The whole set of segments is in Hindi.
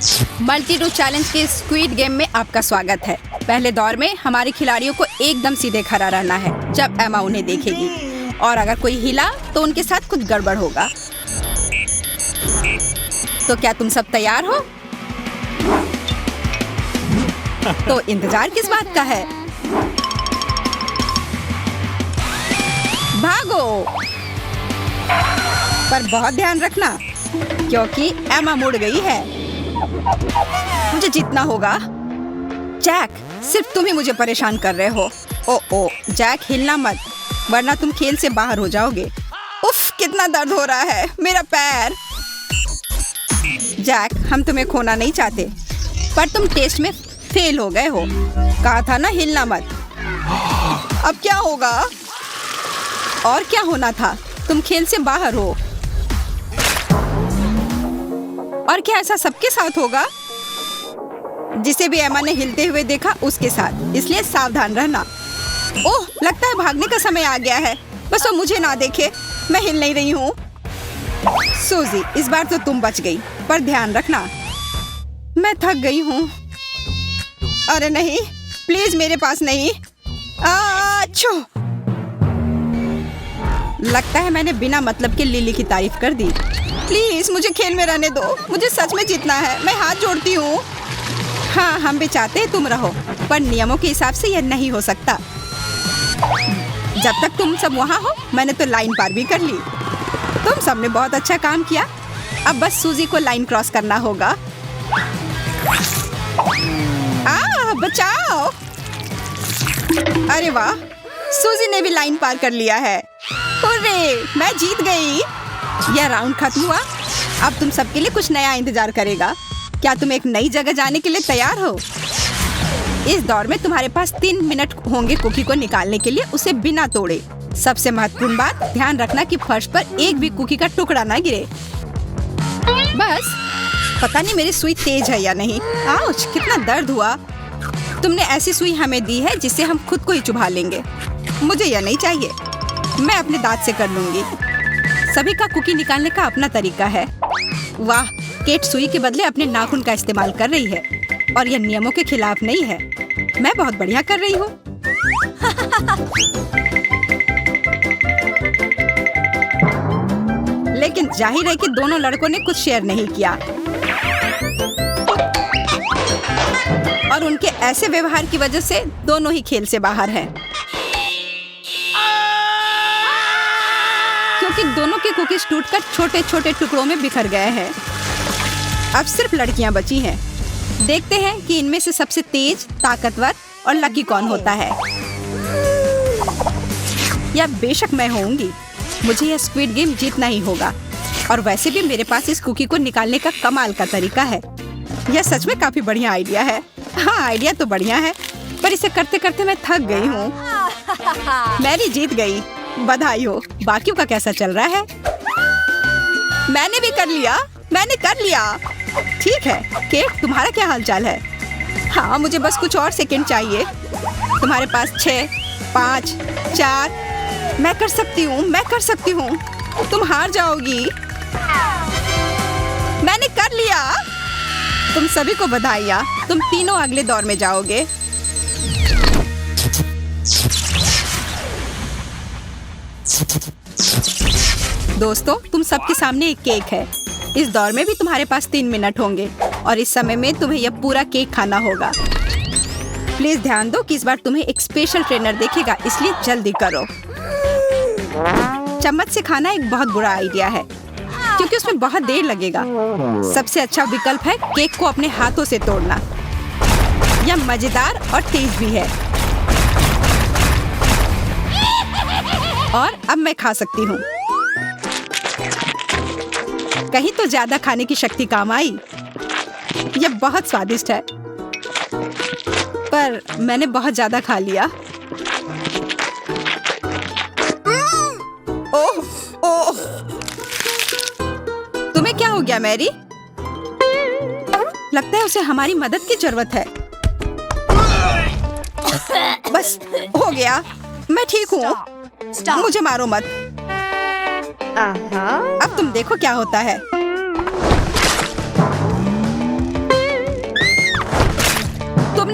मल्टी टू चैलेंज के स्क्विड गेम में आपका स्वागत है। पहले दौर में हमारे खिलाड़ियों को एकदम सीधे खड़ा रहना है जब एमा उन्हें देखेगी, और अगर कोई हिला तो उनके साथ कुछ गड़बड़ होगा। तो क्या तुम सब तैयार हो? तो इंतजार किस बात का है? भागो! पर बहुत ध्यान रखना क्योंकि एमा मुड़ गई है। मुझे जीतना होगा। जैक, सिर्फ तुम ही मुझे परेशान कर रहे हो। ओ जैक, हिलना मत वरना तुम खेल से बाहर हो जाओगे। उफ, कितना दर्द हो रहा है मेरा पैर। जैक, हम तुम्हें खोना नहीं चाहते, पर तुम टेस्ट में फेल हो गए हो। कहा था ना हिलना मत। अब क्या होगा? और क्या होना था? तुम खेल से बाहर हो। और क्या ऐसा सबके साथ होगा? जिसे भी एमा ने हिलते हुए देखा उसके साथ, इसलिए सावधान रहना। ओह, लगता है भागने का समय आ गया है। बस वो मुझे ना देखे, मैं हिल नहीं रही हूँ। सूजी, इस बार तो तुम बच गई, पर ध्यान रखना मैं थक गई हूँ। अरे नहीं, प्लीज मेरे पास नहीं। आच्छो! लगता है मैंने बिना मतलब के लिली की तारीफ कर दी। प्लीज मुझे खेल में रहने दो, मुझे सच में जीतना है। मैं हाथ जोड़ती हूँ। हाँ, हम भी चाहते हैं तुम रहो, पर नियमों के हिसाब से यह नहीं हो सकता। जब तक तुम सब वहाँ हो, मैंने तो लाइन पार भी कर ली। तुम सबने बहुत अच्छा काम किया। अब बस सूजी को लाइन क्रॉस करना होगा। बचाओ! अरे वाह, सूजी ने भी लाइन पार कर लिया है। हुर्रे, मैं जीत गई। यह राउंड खत्म हुआ। अब तुम सबके लिए कुछ नया इंतजार करेगा। क्या तुम एक नई जगह जाने के लिए तैयार हो? इस दौर में तुम्हारे पास 3 मिनट होंगे कुकी को निकालने के लिए, उसे बिना तोड़े। सबसे महत्वपूर्ण बात, ध्यान रखना कि फर्श पर एक भी कुकी का टुकड़ा ना गिरे। बस, पता नहीं मेरी सुई तेज है या नहीं। आउच, कितना दर्द हुआ। तुमने ऐसी सुई हमें दी है जिससे हम खुद को ही चुभा लेंगे। मुझे यह नहीं चाहिए। मैं अपने दांत से कर लूंगी। सभी का कुकी निकालने का अपना तरीका है। वाह, केट सुई के बदले अपने नाखून का इस्तेमाल कर रही है, और यह नियमों के खिलाफ नहीं है। मैं बहुत बढ़िया कर रही हूँ। लेकिन जाहिर है कि दोनों लड़कों ने कुछ शेयर नहीं किया, और उनके ऐसे व्यवहार की वजह से दोनों ही खेल से बाहर हैं। क्योंकि दोनों के कुकीज टूटकर छोटे छोटे टुकड़ों में बिखर गए हैं। अब सिर्फ लड़कियां बची हैं। देखते हैं कि इनमें से सबसे तेज, ताकतवर और लकी कौन होता है। या बेशक मैं होंगी। मुझे यह स्क्विड गेम जीतना ही होगा। और वैसे भी मेरे पास इस कुकी को निकालने का कमाल का तरीका है। यह सच में काफी बढ़िया आइडिया है। हाँ, आइडिया तो बढ़िया है, पर इसे करते करते मैं थक गई हूँ। मैंने जीत गई, बधाई हो। बाकियों का कैसा चल रहा है? मैंने भी कर लिया। मैंने कर लिया। ठीक है केट, तुम्हारा क्या हालचाल है? हाँ, मुझे बस कुछ और सेकंड चाहिए। तुम्हारे पास 6, 5, 4। मैं कर सकती हूँ, मैं कर सकती हूँ। तुम हार जाओगी। मैंने कर लिया। तुम सभी को बधाइयाँ। तुम तीनों अगले दौर में जाओगे। दोस्तों, तुम सबके सामने एक केक है। इस दौर में भी तुम्हारे पास 3 मिनट होंगे, और इस समय में तुम्हें यह पूरा केक खाना होगा। प्लीज ध्यान दो कि इस बार तुम्हें एक स्पेशल ट्रेनर देखेगा, इसलिए जल्दी करो। चम्मच से खाना एक बहुत बुरा आइडिया है, क्योंकि उसमें बहुत देर लगेगा। सबसे अच्छा विकल्प है केक को अपने हाथों से तोड़ना। यह मजेदार और तेज भी है। और अब मैं खा सकती हूँ। कहीं तो ज्यादा खाने की शक्ति काम आई। यह बहुत स्वादिष्ट है, पर मैंने बहुत ज्यादा खा लिया। ओह ओह, तुम्हें क्या हो गया मैरी? लगता है उसे हमारी मदद की जरूरत है। बस हो गया, मैं ठीक हूँ। मुझे मारो मत। अब तुम देखो क्या होता है।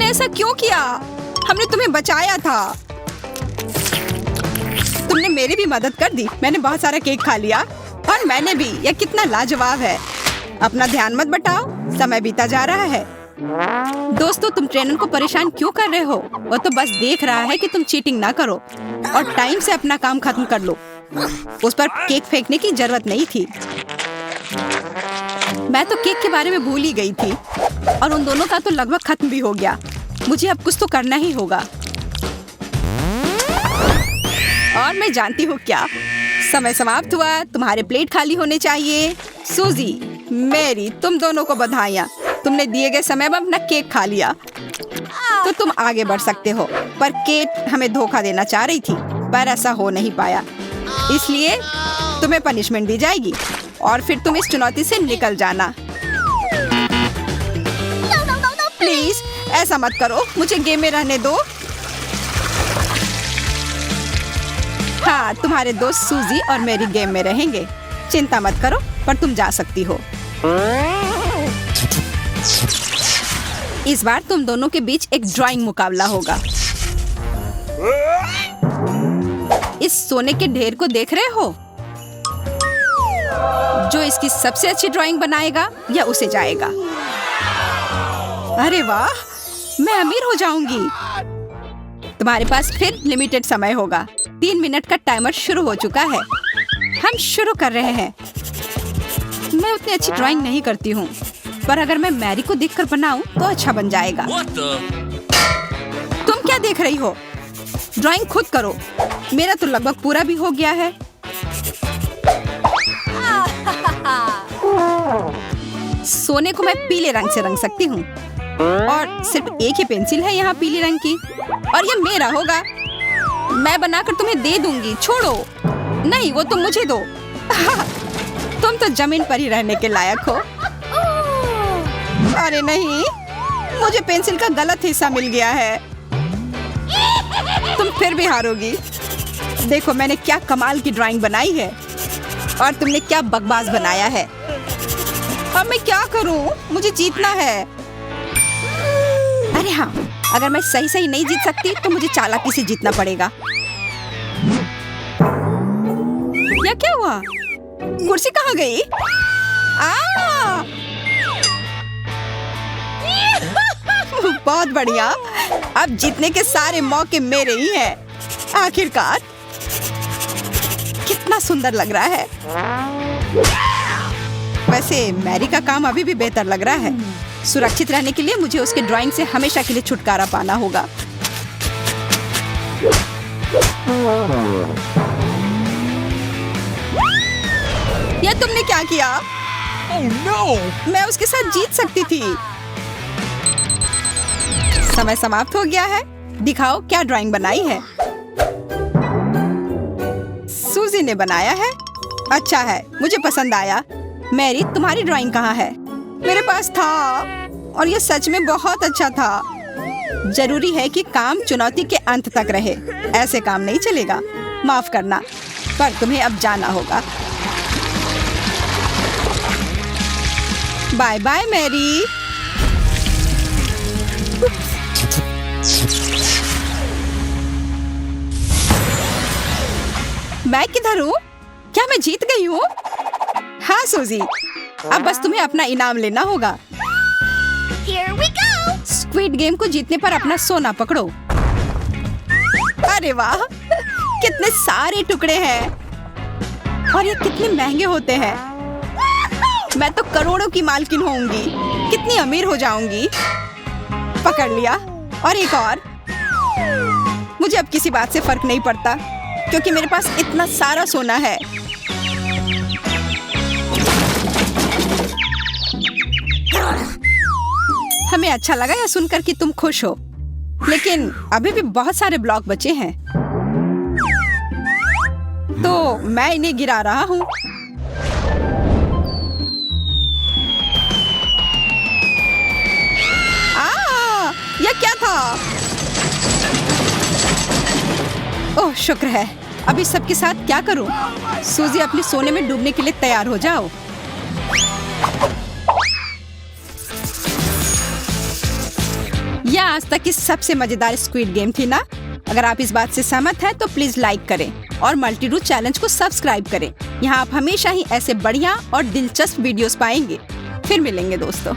ऐसा क्यों किया? हमने तुम्हें बचाया था। तुमने मेरी भी मदद कर दी। मैंने बहुत सारा केक खा लिया और मैंने भी। यह कितना लाजवाब है। अपना ध्यान मत बटाओ, समय बीता जा रहा है। दोस्तों, तुम ट्रेनर को परेशान क्यों कर रहे हो? वो तो बस देख रहा है कि तुम चीटिंग ना करो और टाइम से अपना काम खत्म कर लो। उस पर केक फेंकने की जरूरत नहीं थी। मैं तो केक के बारे में भूल ही गई थी और उन दोनों का तो लगभग खत्म भी हो गया। मुझे अब कुछ तो करना ही होगा। और मैं जानती हूँ क्या, समय समाप्त हुआ। तुम्हारे प्लेट खाली होने चाहिए। सूजी, मेरी, तुम दोनों को बधाइयाँ। तुमने दिए गए समय में अपना केक खा लिया, तो तुम आगे बढ़ सकते हो। पर केट हमें धोखा देना चाह रही थी, पर ऐसा हो नहीं पाया। इसलिए तुम्हें पनिशमेंट दी जाएगी और फिर तुम इस चुनौती से निकल जाना। प्लीज ऐसा मत करो, मुझे गेम में रहने दो। हाँ, तुम्हारे दोस्त सूजी और मेरी गेम में रहेंगे। चिंता मत करो, पर तुम जा सकती हो। इस बार तुम दोनों के बीच एक ड्राइंग मुकाबला होगा। इस सोने के ढेर को देख रहे हो? जो इसकी सबसे अच्छी ड्राइंग बनाएगा या उसे जाएगा। अरे वाह, मैं अमीर हो जाऊंगी। तुम्हारे पास फिर लिमिटेड समय होगा। 3 मिनट का टाइमर शुरू हो चुका है। हम शुरू कर रहे हैं। मैं उतनी अच्छी ड्राइंग नहीं करती हूँ, पर अगर मैं मैरी को देखकर बनाऊं तो अच्छा बन जाएगा। तुम क्या देख रही हो? ड्राइंग खुद करो। मेरा तो लगभग पूरा भी हो गया है। सोने को मैं पीले रंग से रंग सकती हूँ और सिर्फ एक ही पेंसिल है यहाँ पीले रंग की, और ये मेरा होगा। मैं बनाकर तुम्हें दे दूंगी। छोड़ो। नहीं, वो तुम मुझे दो। तुम तो जमीन पर ही रहने के लायक हो। अरे नहीं, मुझे पेंसिल का गलत हिस्सा मिल गया है। तुम फिर भी हारोगी। देखो मैंने क्या कमाल की ड्राइंग बनाई है और तुमने क्या बकवास बनाया है। अब मैं क्या करूं? मुझे जीतना है। अरे हाँ, अगर मैं सही सही नहीं जीत सकती तो मुझे चालाकी से जीतना पड़ेगा। या क्या हुआ? कुर्सी कहाँ गई? बहुत बढ़िया। अब जीतने के सारे मौके मेरे ही हैं। आखिरकार कितना सुंदर लग रहा है। वैसे मैरी का काम अभी भी बेहतर लग रहा है। सुरक्षित रहने के लिए मुझे उसके ड्राइंग से हमेशा के लिए छुटकारा पाना होगा। यह तुमने क्या किया? Oh no! मैं उसके साथ जीत सकती थी। समय समाप्त हो गया है। दिखाओ क्या ड्राइंग बनाई है। सूजी ने बनाया है। अच्छा है, मुझे पसंद आया। मैरी, तुम्हारी ड्राइंग कहाँ है? मेरे पास था और ये सच में बहुत अच्छा था। जरूरी है कि काम चुनौती के अंत तक रहे। ऐसे काम नहीं चलेगा। माफ करना, पर तुम्हें अब जाना होगा। Bye bye Mary. मैं किधर हूँ? क्या मैं जीत गई हूँ? हाँ सूजी, अब बस तुम्हें अपना इनाम लेना होगा। Here we go! Squid game को जीतने पर अपना सोना पकड़ो। अरे वाह, कितने सारे टुकड़े हैं और ये कितने महंगे होते हैं। मैं तो करोड़ों की मालकिन होंगी। कितनी अमीर हो जाऊंगी। पकड़ लिया। और एक और। मुझे अब किसी बात से फर्क नहीं पड़ता क्योंकि मेरे पास इतना सारा सोना है। हमें अच्छा लगा यह सुनकर कि तुम खुश हो, लेकिन अभी भी बहुत सारे ब्लॉक बचे हैं, तो मैं इन्हें गिरा रहा हूँ। यह क्या था? ओह शुक्र है। अभी सबके साथ क्या करूं? सूजी, अपने सोने में डूबने के लिए तैयार हो जाओ। या आज तक की सबसे मजेदार स्क्विड गेम थी ना? अगर आप इस बात से सहमत हैं तो प्लीज लाइक करें और मल्टीडू चैलेंज को सब्सक्राइब करें। यहाँ आप हमेशा ही ऐसे बढ़िया और दिलचस्प वीडियोस पाएंगे। फिर मिलेंगे दोस्तों।